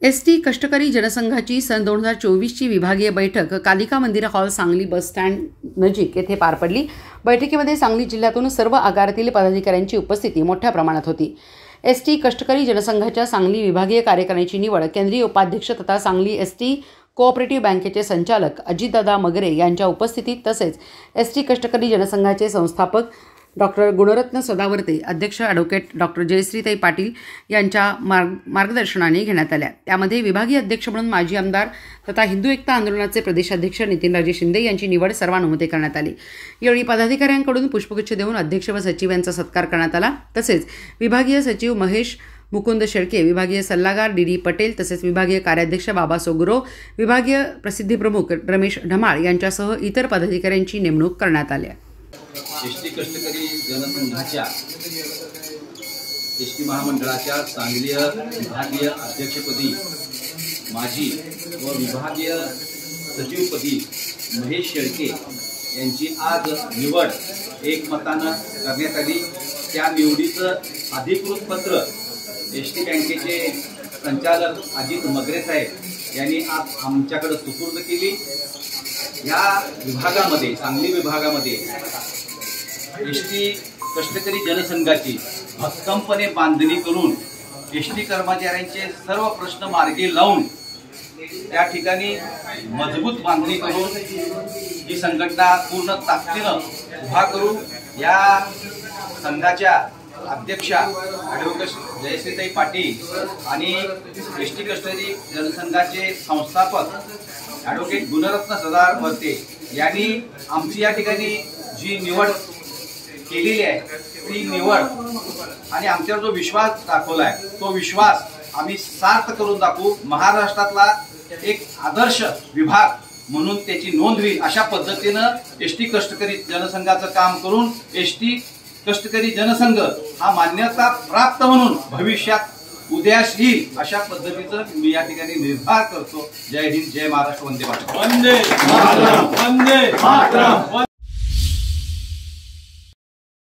ST कष्टकरी जनसंघाची सन 2024ची विभागीय बैठक कालिका मंदिर हॉल सांगली बस स्टँड नजीक येथे पार पडली। बैठकीमध्ये सांगली जिल्ह्यातून सर्व आगारातील पदाधिकाऱ्यांची उपस्थिती मोठ्या प्रमाणात होती। एसटी कष्टकरी जनसंघाच्या सांगली विभागीय कार्यकारिणीची निवड केंद्रीय उपाध्यक्ष तथा सांगली एसटी कोऑपरेटिव्ह बँकेचे संचालक अजितदादा मगरे यांच्या उपस्थितीत तसेच एसटी कष्टकरी जनसंघाचे संस्थापक डॉक्टर गुणरत्न सदावर्ते, अध्यक्ष ॲडव्होकेट डॉक्टर जयश्रीताई पाटील यांच्या मार्गदर्शनाने घेण्यात आल्या। त्यामध्ये विभागीय अध्यक्ष म्हणून माजी आमदार तथा हिंदू एकता आंदोलनाचे प्रदेशाध्यक्ष नितीनराजे शिंदे यांची निवड सर्वानुमते करण्यात आली। यावेळी पदाधिकाऱ्यांकडून पुष्पगुच्छ देऊन अध्यक्ष व सचिव यांचा सत्कार करण्यात आला। तसेच विभागीय सचिव महेश मुकुंद शेळके, विभागीय सल्लागार डी पटेल तसेच विभागीय कार्याध्यक्ष बाबा सोगुरो, विभागीय प्रसिद्धी प्रमुख रमेश ढमाळ यांच्यासह इतर पदाधिकाऱ्यांची नेमणूक करण्यात आली। एसटी कष्टकरी जनसंघाच्या एसटी महामंडळाच्या सांगली विभागीय अध्यक्षपदी माजी व विभागीय सचिवपदी महेश शेळके यांची आज निवड एकमतानं करण्यात आली। त्या निवडीचं अधिकृत पत्र एसटी बँकेचे संचालक अजित मगरे साहेब यांनी आज आमच्याकडे सुपूर्द केली। या विभागामध्ये सांगली विभागामध्ये एसटी कष्टकरी जनसंघाची भक्कमपणे बांधणी करून एसटी कर्मचाऱ्यांचे सर्व प्रश्न मार्गी लावून त्या ठिकाणी मजबूत बांधणी करून ही संघटना पूर्ण ताकदीनं उभा करू। या संघाच्या अध्यक्षा ॲडव्होकेट जयश्रीताई पाटील आणि एसटी कष्टकरी जनसंघाचे संस्थापक ॲडव्होकेट गुणरत्न सदावर्ते यांनी आमची या ठिकाणी जी निवड केलेली आहे ती निवड आणि आमच्यावर जो विश्वास दाखवला आहे तो विश्वास आम्ही सार्थ करून दाखवू। महाराष्ट्रातला एक आदर्श विभाग म्हणून त्याची नोंद होईल अशा पद्धतीनं एसटी कष्टकरी जनसंघाचं काम करून एसटी कष्टकरी जनसंघ हा मान्यता प्राप्त म्हणून भविष्यात उदयास येईल अशा पद्धतीचं मी या ठिकाणी निर्धार करतो। जय हिंद, जय महाराष्ट्र, वंदे मातरम।